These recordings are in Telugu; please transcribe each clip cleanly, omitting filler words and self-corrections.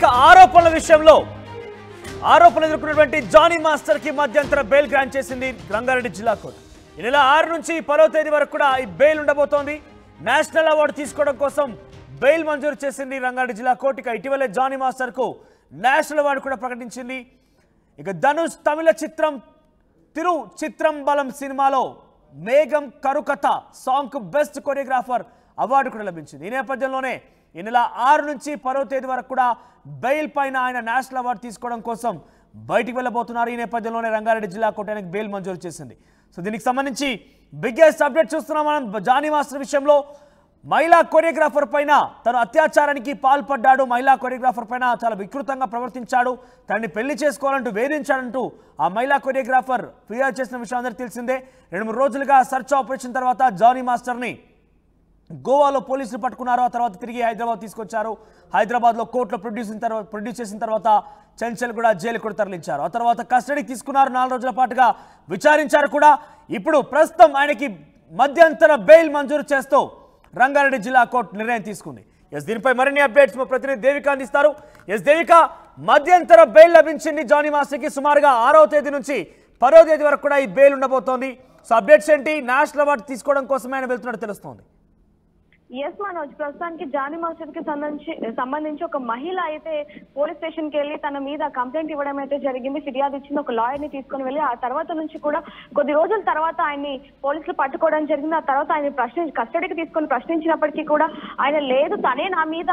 ఇక ఆరోపణల విషయంలో ఆరోపణలు ఎదుర్కొన్నటువంటి జానీ మాస్టర్ కి మధ్యంతర బెయిల్ గ్రాంట్ చేసింది రంగారెడ్డి జిల్లా కోర్టు. ఈ నెల 6 నుంచి 10వ తేదీ వరకు కూడా ఈ బెయిల్ ఉండబోతోంది. నేషనల్ అవార్డు తీసుకోవడం కోసం బెయిల్ మంజూరు చేసింది రంగారెడ్డి జిల్లా కోర్టు. ఇక ఇటీవలే జానీ మాస్టర్ కు నేషనల్ అవార్డు కూడా ప్రకటించింది. ఇక ధనుష్ తమిళ చిత్రం తిరు చిత్రం బలం సినిమాలో మేఘం కరుకథ సాంగ్ కు బెస్ట్ కొరియోగ్రాఫర్ అవార్డు కూడా లభించింది. ఈ నేపథ్యంలోనే ఈ నెల 6 నుంచి 10వ తేదీ వరకు కూడా బెయిల్ పైన ఆయన నేషనల్ అవార్డు తీసుకోవడం కోసం బయటికి వెళ్ళబోతున్నారు. ఈ నేపథ్యంలోనే రంగారెడ్డి జిల్లా కోర్టు ఆయనకు బెయిల్ మంజూరు చేసింది. సో దీనికి సంబంధించి బిగ్గెస్ట్ అప్డేట్ చూస్తున్నాం మనం. జానీ మాస్టర్ విషయంలో మహిళా కొరియోగ్రాఫర్ పైన తను అత్యాచారానికి పాల్పడ్డాడు, మహిళా కొరియోగ్రాఫర్ పైన చాలా వికృతంగా ప్రవర్తించాడు, తనని పెళ్లి చేసుకోవాలంటూ వేధించాడంటూ ఆ మహిళా కొరియోగ్రాఫర్ ఫిర్యాదు చేసిన విషయం అందరికీ తెలిసిందే. 2-3 రోజులుగా సెర్చ్ ఆపరేషన్ తర్వాత జానీ మాస్టర్ని గోవాలో పోలీసులు పట్టుకున్నారు. ఆ తర్వాత తిరిగి హైదరాబాద్ తీసుకొచ్చారు. హైదరాబాద్లో కోర్టులో ప్రొడ్యూస్ చేసిన తర్వాత చెంచల్ కూడా జైలు కూడా తరలించారు. ఆ తర్వాత కస్టడీకి తీసుకున్నారు. 4 రోజుల పాటుగా విచారించారు కూడా. ఇప్పుడు ప్రస్తుతం ఆయనకి మధ్యంతర బెయిల్ మంజూరు చేస్తూ రంగారెడ్డి జిల్లా కోర్టు నిర్ణయం తీసుకుంది. దీనిపై మరిన్ని అప్డేట్స్ మా ప్రతినిధి దేవిక అందిస్తారు. దేవిక, మధ్యంతర బెయిల్ లభించింది జానీ మాస్టర్కి. సుమారుగా 6వ తేదీ నుంచి 10వ తేదీ వరకు కూడా ఈ బెయిల్ ఉండబోతోంది. సో అప్డేట్స్ ఏంటి? నేషనల్ అవార్డు తీసుకోవడం కోసం ఆయన వెళ్తున్నట్టు తెలుస్తోంది. ఎస్ మనోజ్, ప్రస్తుతానికి జానీ మాస్టర్ కి సంబంధించి ఒక మహిళ అయితే పోలీస్ స్టేషన్ కి వెళ్ళి తన మీద కంప్లైంట్ ఇవ్వడం అయితే జరిగింది. ఫిర్యాదు ఇచ్చింది. ఒక లాయర్ ని తీసుకుని వెళ్ళి ఆ తర్వాత నుంచి కూడా కొద్ది రోజుల తర్వాత ఆయన్ని పోలీసులు పట్టుకోవడం జరిగింది. ఆ తర్వాత ఆయన కస్టడీకి తీసుకొని ప్రశ్నించినప్పటికీ కూడా ఆయన లేదు, తనే నా మీద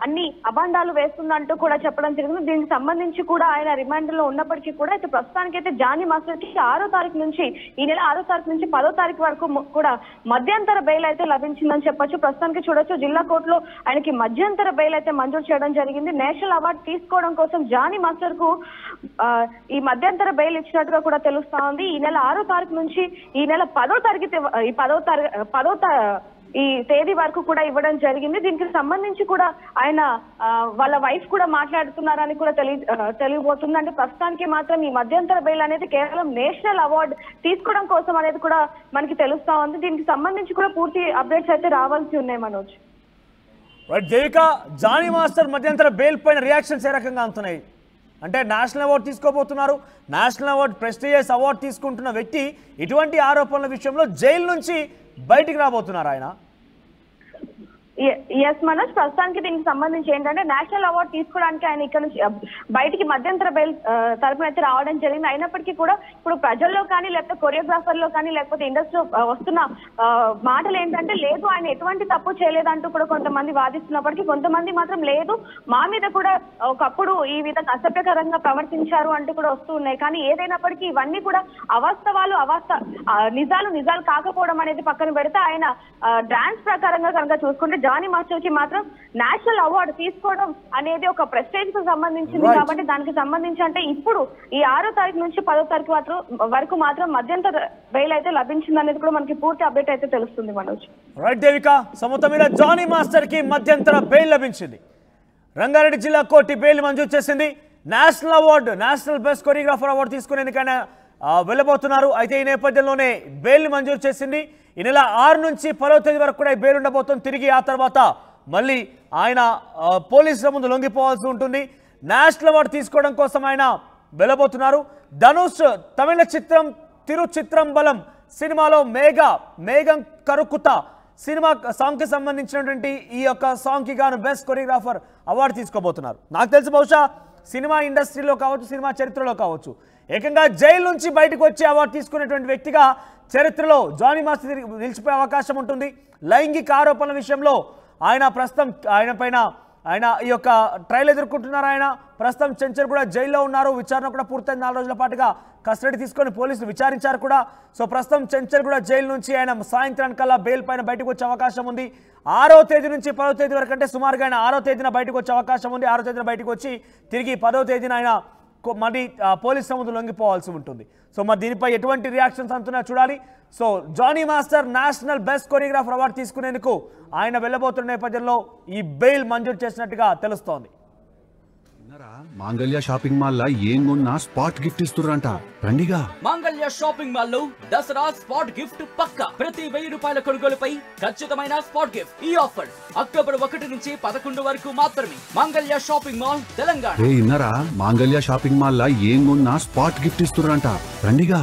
అన్ని అభాండాలు వేస్తుందంటూ కూడా చెప్పడం జరిగింది. దీనికి సంబంధించి కూడా ఆయన రిమాండ్ లో ఉన్నప్పటికీ కూడా అయితే ప్రస్తుతానికి అయితే జానీ మాస్టర్ కి 6వ తారీఖు నుంచి ఈ నెల 6వ తారీఖు నుంచి 10వ తారీఖు వరకు కూడా మధ్యంతర బెయిల్ అయితే లభించిందని చెప్పొచ్చు. ప్రస్తుతానికి చూడొచ్చు జిల్లా కోర్టులో ఆయనకి మధ్యంతర బెయిల్ అయితే మంజూరు చేయడం జరిగింది. నేషనల్ అవార్డు తీసుకోవడం కోసం జానీ మాస్టర్ కు ఈ మధ్యంతర బెయిల్ ఇచ్చినట్టుగా కూడా తెలుస్తా ఉంది. ఈ నెల 6వ తారీఖు నుంచి ఈ నెల 10వ తారీఖు ఈ తేదీ వరకు కూడా ఇవ్వడం జరిగింది. దీనికి సంబంధించి కూడా ఆయన వాళ్ళ వైఫ్ కూడా మాట్లాడుతున్నారని కూడా తెలియబోతుంది. అంటే ప్రస్తుతానికి మాత్రం ఈ మధ్యంతర బెయిల్ అనేది కేవలం నేషనల్ అవార్డు తీసుకోవడం కోసం అనేది కూడా మనకి తెలుస్తా ఉంది. దీనికి సంబంధించి కూడా పూర్తి అప్డేట్స్ అయితే రావాల్సి ఉన్నాయి మనోజ్. దేవిక, జానీ మాస్టర్ మధ్యంతర బెయిల్ పైన రియాక్షన్స్ ఏ రకంగా అందుతున్నాయి? అంటే నేషనల్ అవార్డు తీసుకోబోతున్నారు. నేషనల్ అవార్డు ప్రెస్టీజియస్ అవార్డు తీసుకుంటున్న వ్యక్తి ఇటువంటి ఆరోపణల విషయంలో జైలు నుంచి బయటికి రాబోతున్నారు ఆయన. ఎస్ మనోజ్, ప్రస్తుతానికి దీనికి సంబంధించి ఏంటంటే నేషనల్ అవార్డు తీసుకోవడానికి ఆయన ఇక్కడ నుంచి బయటికి మధ్యంతర బెయిల్ తరపున అయితే రావడం జరిగింది. అయినప్పటికీ కూడా ఇప్పుడు ప్రజల్లో కానీ లేకపోతే కొరియోగ్రాఫర్ లో కానీ లేకపోతే ఇండస్ట్రీలో వస్తున్న మాటలు ఏంటంటే లేదు, ఆయన ఎటువంటి తప్పు చేయలేదంటూ కూడా కొంతమంది వాదిస్తున్నప్పటికీ కొంతమంది మాత్రం లేదు, మా మీద కూడా ఒకప్పుడు ఈ విధంగా అసభ్యకరంగా ప్రవర్తించారు అంటూ కూడా వస్తూ ఉన్నాయి. కానీ ఏదైనప్పటికీ ఇవన్నీ కూడా నిజాలు కాకపోవడం అనేది పక్కన పెడితే ఆయన డాన్స్ ప్రకారంగా కనుక చూసుకుంటే జానీ మాస్టర్ కి మాత్రం నేషనల్ అవార్డు తీసుకోవడం అనేది ఒక ప్రెస్టేజ్ కు సంబంధించింది. కాబట్టి దానికి సంబంధించి అంటే ఇప్పుడు ఈ 6వ తారీఖు నుంచి 10వ తారీఖు వరకు మాత్రం మధ్యంతర బెయిల్ అయితే లభించింది అనేది కూడా మనకి పూర్తి అప్డేట్ అయితే తెలుస్తుంది మనోజ్. రైట్ దేవిక, మొత్తం మీద జానీ మాస్టర్ కి మధ్యంతర బెయిల్ లభించింది. రంగారెడ్డి జిల్లా కోర్టు బెయిల్ మంజూరు చేసింది. National award, national best choreographer award తీసుకునేందుకైనా వెళ్ళబోతున్నారు. అయితే ఈ నేపథ్యంలోనే బెయిల్ మంజూరు చేసింది. ఈ నెల 6 నుంచి 10వ తేదీ వరకు కూడా ఈ బెయిల్ ఉండబోతుంది. తిరిగి ఆ తర్వాత మళ్ళీ ఆయన పోలీసుల ముందు లొంగిపోవాల్సి ఉంటుంది. నేషనల్ అవార్డు తీసుకోవడం కోసం ఆయన వెళ్ళబోతున్నారు. ధనుష్ తమిళ చిత్రం తిరు చిత్రం బలం సినిమాలో మేఘం కరుకుత సినిమా సాంగ్కి సంబంధించినటువంటి ఈ యొక్క సాంగ్కి గాను బెస్ట్ కొరియోగ్రాఫర్ అవార్డు తీసుకోబోతున్నారు. నాకు తెలిసి బహుశా సినిమా ఇండస్ట్రీలో కావచ్చు, సినిమా చరిత్రలో కావచ్చు, ఏకంగా జైలు నుంచి బయటకు వచ్చి అవార్డు తీసుకునేటువంటి వ్యక్తిగా చరిత్రలో జానీ మాస్టర్ నిలిచిపోయే అవకాశం ఉంటుంది. లైంగిక ఆరోపణల విషయంలో ఆయన ఈ యొక్క ట్రయల్ ఎదుర్కొంటున్నారు. ఆయన ప్రస్తుతం చెంచల్ కూడా జైల్లో ఉన్నారు. విచారణ కూడా పూర్తయింది. 4 రోజుల పాటుగా కస్టడీ తీసుకొని పోలీసులు విచారించారు కూడా. సో ప్రస్తుతం చెంచల్ కూడా జైలు నుంచి ఆయన సాయంత్రానికల్లా బెయిల్ పైన బయటకు వచ్చే అవకాశం ఉంది. 6వ తేదీ నుంచి 10వ తేదీ వరకు అంటే సుమారుగా ఆయన 6వ తేదీన బయటకు వచ్చే అవకాశం ఉంది. 6వ తేదీన బయటకు వచ్చి తిరిగి 10వ తేదీన ఆయన మరి పోలీసుల ముందు లొంగిపోవాల్సి ఉంటుంది. సో మరి దీనిపై ఎటువంటి రియాక్షన్స్ అంటున్నా చూడాలి. So Jani master national best choreographer award తీసుకునేందుకు ఆయన వెళ్ళబోతున్న నేపథ్యంలో ఈ బెయిల్ మంజూరు చేసినట్టుగా తెలుస్తోంది. మాంగళ్య షాపింగ్ మాల్ లా ఏం కొన్నా స్పాట్ గిఫ్ట్ ఇస్తుర్రంట రండిగా. మాంగళ్య షాపింగ్ మాల్ లో దసరా స్పాట్ గిఫ్ట్ పక్కా. ప్రతి 1000 రూపాయల కొనుగోలుపై ఖచ్చితమైన స్పాట్ గిఫ్ట్. ఈ ఆఫర్ అక్టోబర్ 1 నుంచి 11 వరకు మాత్రమే. మాంగళ్య షాపింగ్ మాల్ తెలంగాణ. ఇన్నరా మాంగళ్య షాపింగ్ మాల్ లా ఏం కొన్నా స్పాట్ గిఫ్ట్ ఇస్తుర్రంట రండిగా.